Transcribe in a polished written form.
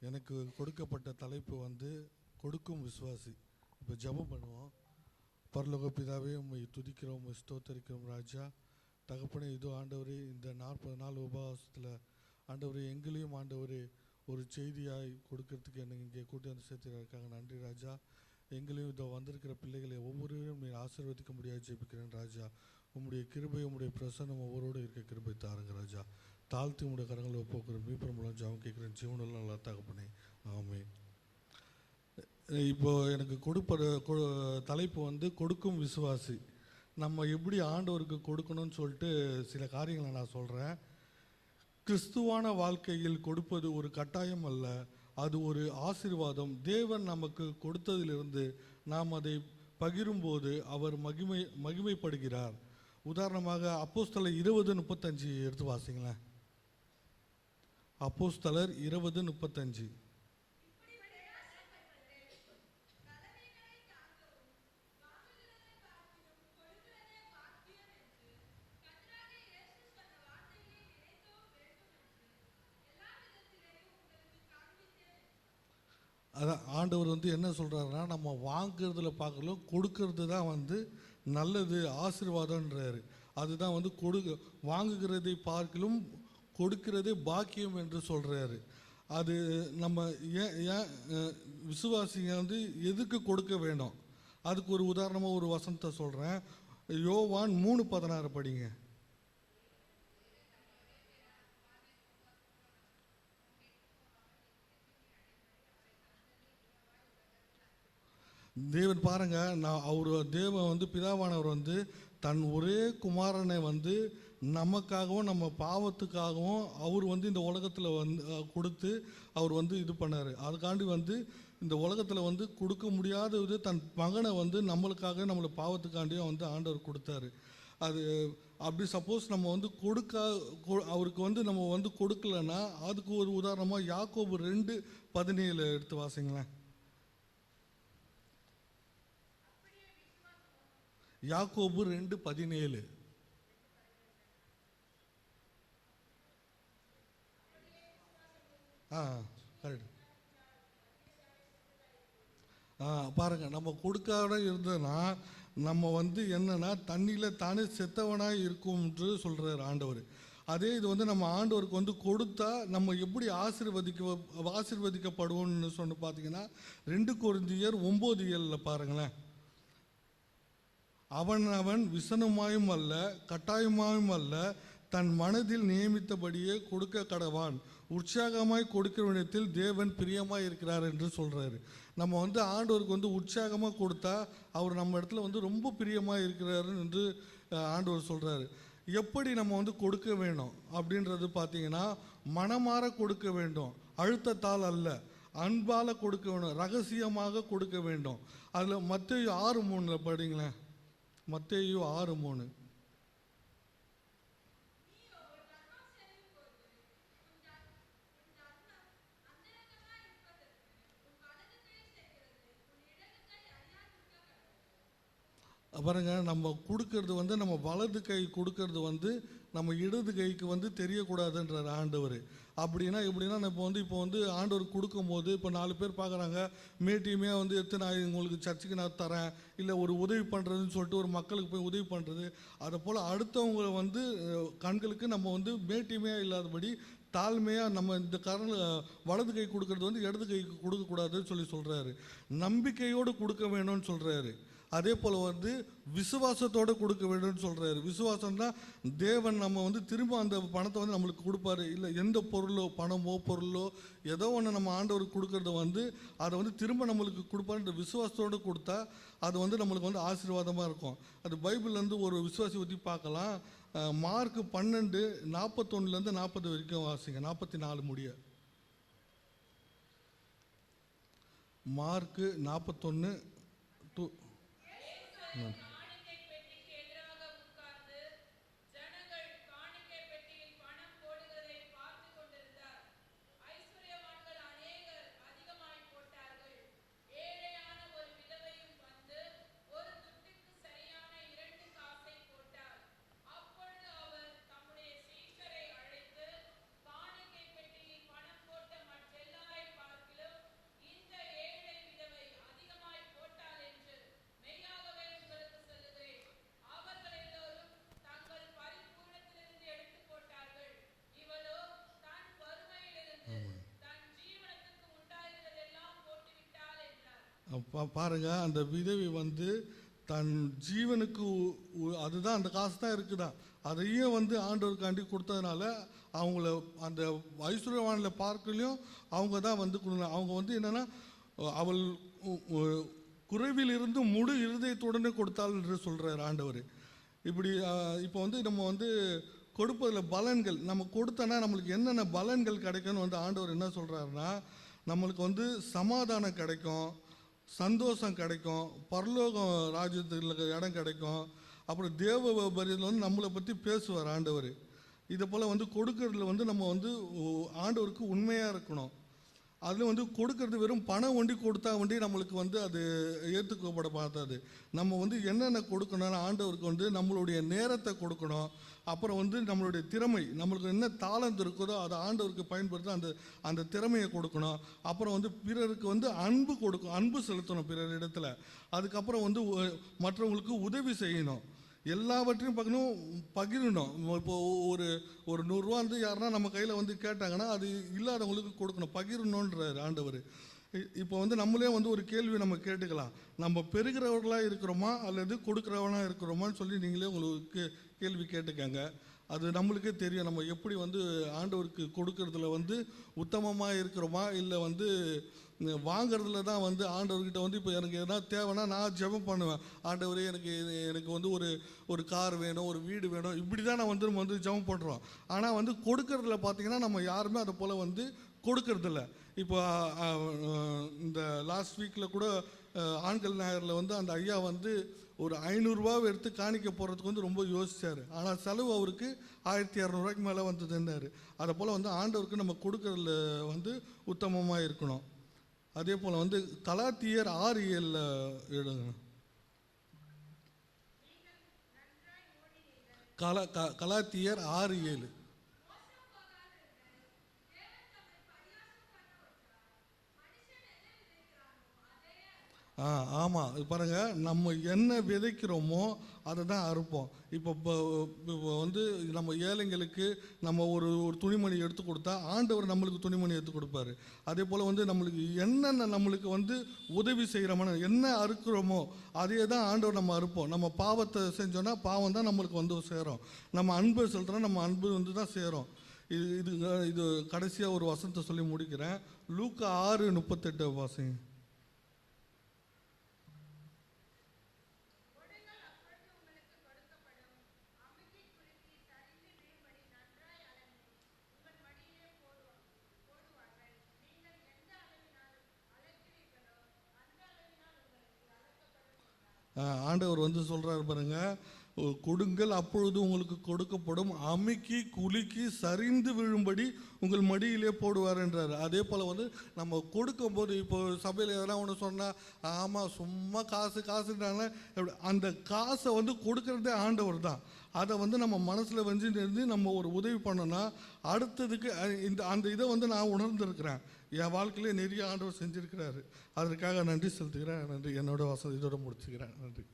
எனக்கு கொடுக்கப்பட்ட தலைப்பு வந்து கொடுக்கும் விசுவாசி. இப்போ ஜெபம் பண்ணுவோம். பரலோக பிதாவே, உம்மை துதிக்கிறோம், உம்மை ஸ்தோத்தரிக்கிறோம் ராஜா. தகப்பனே, இதோ ஆண்டவரே, இந்த 40 நாள் உபவாசத்தில் ஆண்டவரே எங்களையும் ஆண்டவரே ஒரு செய்தியாய் கொடுக்கறதுக்கு என்னை இங்கே கூட்டி வந்து சேர்த்துருக்காங்க. நன்றி ராஜா. எங்களையும் இதோ வந்திருக்கிற பிள்ளைகளை ஒவ்வொருவரையும் நீ ஆசீர்வதிக்க முடியாது ஜெபிக்கிறேன் ராஜா. உம்முடைய கிருபை, உம்முடைய பிரசன்னம் ஒவ்வொருவோடு இருக்க கிருபை தாருங்க ராஜா. தாழ்த்தி உடைய கரங்களை ஒப்புக்கிற மீப்பர் மூலம் ஜெபம் கேட்குறேன் ஜீவனெல்லாம் நல்லா தகப்பனே, ஆமென். இப்போ எனக்கு தலைப்பு வந்து கொடுக்கும் விசுவாசி. நம்ம எப்படி ஆண்டவருக்கு கொடுக்கணும்னு சொல்லிட்டு சில காரியங்களை நான் சொல்கிறேன். கிறிஸ்துவான வாழ்க்கையில் கொடுப்பது ஒரு கட்டாயம் அல்ல, அது ஒரு ஆசீர்வாதம். தேவன் நமக்கு கொடுத்ததிலிருந்து நாம் அதை பகிரும்போது அவர் மகிமைப்படுகிறார். உதாரணமாக அப்போஸ்தலர் 20:35 எடுத்து வாசிங்களேன். அப்போஸ்தலர் 20:35. அதான் ஆண்டவர் வந்து என்ன சொல்கிறாருன்னா, நம்ம வாங்கிறதுல பார்க்கலும் கொடுக்கறது தான் வந்து நல்லது, ஆசீர்வாதம்ன்றாரு. அதுதான் வந்து வாங்குகிறதை பார்க்கலும் கொடுக்கிறதே பாக்கியம் என்று சொல்கிறாரு. அது நம்ம ஏன் விசுவாசிங்க வந்து எதுக்கு கொடுக்க வேணும், அதுக்கு ஒரு உதாரணமாக ஒரு வசனத்தை சொல்கிறேன். யோவான் 3:16 படிங்க. தேவன் பாருங்க, தேவன் வந்து பிதாவானவர் வந்து தன் ஒரே குமாரனை வந்து நமக்காகவும் நம்ம பாவத்துக்காகவும் அவர் வந்து இந்த உலகத்தில் வந்து கொடுத்து அவர் வந்து இது பண்ணார். அதுக்காண்டி வந்து இந்த உலகத்தில் வந்து கொடுக்க முடியாத இது தன் மகனை வந்து நம்மளுக்காக நம்மளை பாவத்துக்காண்டியும் வந்து ஆண்டவர் கொடுத்தாரு. அது அப்படி சப்போஸ் நம்ம வந்து அவருக்கு வந்து நம்ம வந்து கொடுக்கலன்னா அதுக்கு ஒரு உதாரணமாக யாக்கோபு 2:17 எடுத்து வாசிங்களேன். யாக்கோபு 2:17. கரெக்ட். பாருங்க, நம்ம கொடுக்காத இருந்ததுன்னா நம்ம வந்து என்னன்னா தண்ணியில் தானே செத்தவனாக இருக்கும்ன்று சொல்கிறார் ஆண்டவர். அதே இது வந்து நம்ம ஆண்டவருக்கு வந்து கொடுத்தா நம்ம எப்படி ஆசீர்வதிக்கப்படுவோம்னு சொன்ன பார்த்தீங்கன்னா 2 கொரிந்தியர் 9:7 பாருங்களேன். அவன் விசனமாயும் அல்ல கட்டாயமாயும் அல்ல, தன் மனதில் நியமித்தபடியே கொடுக்க கடவான். உற்சாகமாய் கொடுக்கிற விடத்தில் தேவன் பிரியமாய் இருக்கிறார் என்று சொல்கிறாரு. நம்ம வந்து ஆண்டவருக்கு வந்து உற்சாகமாக கொடுத்தா அவர் நம்ம இடத்துல வந்து ரொம்ப பிரியமாக இருக்கிறாரு என்று ஆண்டவர் சொல்கிறாரு. எப்படி நம்ம வந்து கொடுக்க வேணும் அப்படின்றது பார்த்தீங்கன்னா, மனமாற கொடுக்க வேண்டும், அழுத்தத்தால் அல்ல, அன்பால் கொடுக்க வேண்டும், ரகசியமாக கொடுக்க வேண்டும். அதில் மத்தேயு 6:3 படிங்களேன். மத்தேயு 6:3. பாருங்க, நம்ம கொடுக்கறது வந்து நம்ம வலது கை கொடுக்கறது வந்து நம்ம இடது கைக்கு வந்து தெரியக்கூடாதுன்றார் ஆண்டவர். அப்படின்னா எப்படின்னா இப்போ வந்து ஆண்டவர் கொடுக்கும்போது இப்போ 4 பேர் பார்க்குறாங்க, மேட்டியுமே வந்து எடுத்து நான் உங்களுக்கு சர்ச்சுக்கு நான் தரேன், இல்லை ஒரு உதவி பண்ணுறதுன்னு சொல்லிட்டு ஒரு மக்களுக்கு போய் உதவி பண்ணுறது. அதை போல் அடுத்தவங்களை வந்து கண்களுக்கு நம்ம வந்து மேட்டியுமே இல்லாதபடி தாழ்மையாக நம்ம இந்த வலது கை கொடுக்கறது வந்து இடது கைக்கு கொடுக்கக்கூடாதுன்னு சொல்லி சொல்கிறாரு. நம்பிக்கையோடு கொடுக்க வேணும்னு சொல்கிறாரு. அதே போல் வந்து விசுவாசத்தோடு கொடுக்க வேண்டும்னு சொல்கிறாரு. விசுவாசம்னா தேவன் நம்ம வந்து திரும்ப அந்த பணத்தை வந்து நம்மளுக்கு கொடுப்பாரு. இல்லை எந்த பொருளோ பணமோ பொருளோ ஏதோ ஒன்று நம்ம ஆண்டவருக்கு கொடுக்கறத வந்து அதை வந்து திரும்ப நம்மளுக்கு கொடுப்பாருன்ற விசுவாசத்தோடு கொடுத்தா அது வந்து நம்மளுக்கு வந்து ஆசீர்வாதமாக இருக்கும். அது பைபிள்லேருந்து ஒரு விசுவாசி பற்றி பார்க்கலாம். மார்க் 12:41 40 வரைக்கும் வாசிங்க. 44 முடிய. மார்க் 41:2. பாருங்க, அந்த விதவை வந்து தன் ஜீவனுக்கு அதுதான் அந்த காசு தான் இருக்குதான், அதையும் வந்து ஆண்டவருக்காண்டி கொடுத்ததுனால அவங்கள அந்த ஐஸ்வர்யவானில் பார்க்கலையும் அவங்க தான் வந்து அவங்க வந்து என்னென்னா அவள் குறைவிலிருந்து முழு இருதயத்துடனே கொடுத்தாள் என்று சொல்கிறார் ஆண்டவர். இப்படி இப்போ வந்து நம்ம வந்து கொடுப்பதில் பலன்கள் நம்ம கொடுத்தோன்னா நம்மளுக்கு என்னென்ன பலன்கள் கிடைக்கும்னு வந்து ஆண்டவர் என்ன சொல்கிறாருன்னா, நம்மளுக்கு வந்து சமாதானம் கிடைக்கும், சந்தோஷம் கிடைக்கும், பரலோகம் ராஜ்யத்தில் இடம் கிடைக்கும், அப்புறம் தேவ பரியத்தில் வந்து நம்மளை பற்றி பேசுவார் ஆண்டவர். இதை போல் வந்து கொடுக்கறதுல வந்து நம்ம வந்து ஆண்டவருக்கு உண்மையாக இருக்கணும். அதில் வந்து கொடுக்கறது வெறும் பணம் ஒண்டி கொடுத்தா வண்டி நம்மளுக்கு வந்து அது ஏற்றுக்கப்பட பார்த்தாது. நம்ம வந்து என்னென்ன கொடுக்கணும்னா ஆண்டவருக்கு வந்து நம்மளுடைய நேரத்தை கொடுக்கணும், அப்புறம் வந்து நம்மளுடைய திறமை, நம்மளுக்கு என்ன தாளந்து இருக்குதோ அதை ஆண்டவருக்கு பயன்படுத்த அந்த அந்த திறமையை கொடுக்கணும். அப்புறம் வந்து பிறருக்கு வந்து அன்பு செலுத்தணும் பிறர் இடத்துல. அதுக்கப்புறம் வந்து மற்றவங்களுக்கு உதவி செய்யணும், எல்லாவற்றையும் பார்க்கணும், பகிரணும். இப்போ ஒரு 100 ரூபா வந்து யாருன்னா நம்ம கையில் வந்து கேட்டாங்கன்னா அது இல்லாதவங்களுக்கு கொடுக்கணும், பகிரணுன்றார் ஆண்டவர். இப்போ வந்து நம்மளே வந்து ஒரு கேள்வி நம்ம கேட்டுக்கலாம், நம்ம பெறுகிறவர்களாக இருக்கிறோமா அல்லது கொடுக்குறவனாக இருக்கிறோமான்னு சொல்லி நீங்களே உங்களுக்கு கேள்வி கேட்டுக்கங்க. அது நம்மளுக்கே தெரியும் நம்ம எப்படி வந்து ஆண்டவருக்கு கொடுக்கறதுல வந்து உத்தமமாக இருக்கிறோமா இல்லை வந்து வாங்கிறதுல தான் வந்து ஆண்டவர்கிட்ட வந்து இப்போ எனக்கு எதனா தேவைன்னா நான் ஜெபம் பண்ணுவேன், ஆண்டவரே எனக்கு வந்து ஒரு கார் வேணும், ஒரு வீடு வேணும், இப்படி தான் நான் வந்து நம்ம வந்து ஜெபம் பண்ணுறோம். ஆனால் வந்து கொடுக்கறதுல பார்த்தீங்கன்னா நம்ம யாருமே அதை போல் வந்து கொடுக்கறதில்ல. இப்போ இந்த லாஸ்ட் வீக்கில் கூட ஆண்கள் ஞாயிறில் வந்து அந்த ஐயா வந்து ஒரு 500 ரூபாவை எடுத்து காணிக்க போகிறதுக்கு வந்து ரொம்ப யோசித்தார். ஆனால் செலவு அவருக்கு 1200 மேலே வந்ததுன்னாரு. அதை போல் வந்து ஆண்டவருக்கு நம்ம கொடுக்கறதுல வந்து உத்தமமாக இருக்கணும். அதே போல் வந்து கலாத்தியர் 6:7 எழுதுங்க. கலாத்தியர் 6:7. ஆமாம், இது பாருங்கள், நம்ம என்ன விதைக்கிறோமோ அதை தான் அறுப்போம். இப்போ வந்து நம்ம ஏழைங்களுக்கு நம்ம ஒரு துணிமணி எடுத்து கொடுத்தா ஆண்டவர் நம்மளுக்கு துணிமணி எடுத்து கொடுப்பாரு. அதே போல் வந்து நம்மளுக்கு என்னென்ன நம்மளுக்கு வந்து உதவி செய்கிறோமோ என்ன அறுக்கிறோமோ அதே தான் ஆண்டவர் நம்ம அறுப்போம். நம்ம பாவத்தை செஞ்சோன்னா பாவம் தான் நம்மளுக்கு வந்து சேரும், நம்ம அன்பு செலுத்தினா நம்ம அன்பு வந்து தான் சேரும். இது கடைசியாக ஒரு வசனத்தை சொல்லி முடிக்கிறேன். லூக்கா 6:38 வாசிங்க. ஆண்டவர் வந்து சொல்கிறார் பாருங்க, கொடுங்கள் அப்பொழுது உங்களுக்கு கொடுக்கப்படும், அமுக்கி குலுக்கி சரிந்து விழும்படி உங்கள் மடியிலே போடுவார் என்றார். அதே போல் வந்து நம்ம கொடுக்கும்போது இப்போ சபையில் எதனா ஒன்று சொன்னால் ஆமாம் சும்மா காசுன்றாங்க, அந்த காசை வந்து கொடுக்கறதே ஆண்டவர் தான். அதை வந்து நம்ம மனசில் வந்து நம்ம ஒரு உதவி பண்ணோன்னா அடுத்ததுக்கு அந்த இதை வந்து நான் உணர்ந்துருக்கிறேன், என் வாழ்க்கையிலே நிறைய ஆண்டவர் செஞ்சுருக்கிறாரு. அதற்காக நன்றி செலுத்துகிறேன். நன்றி. என்னோட இதோட முடிச்சுக்கிறேன். நன்றி.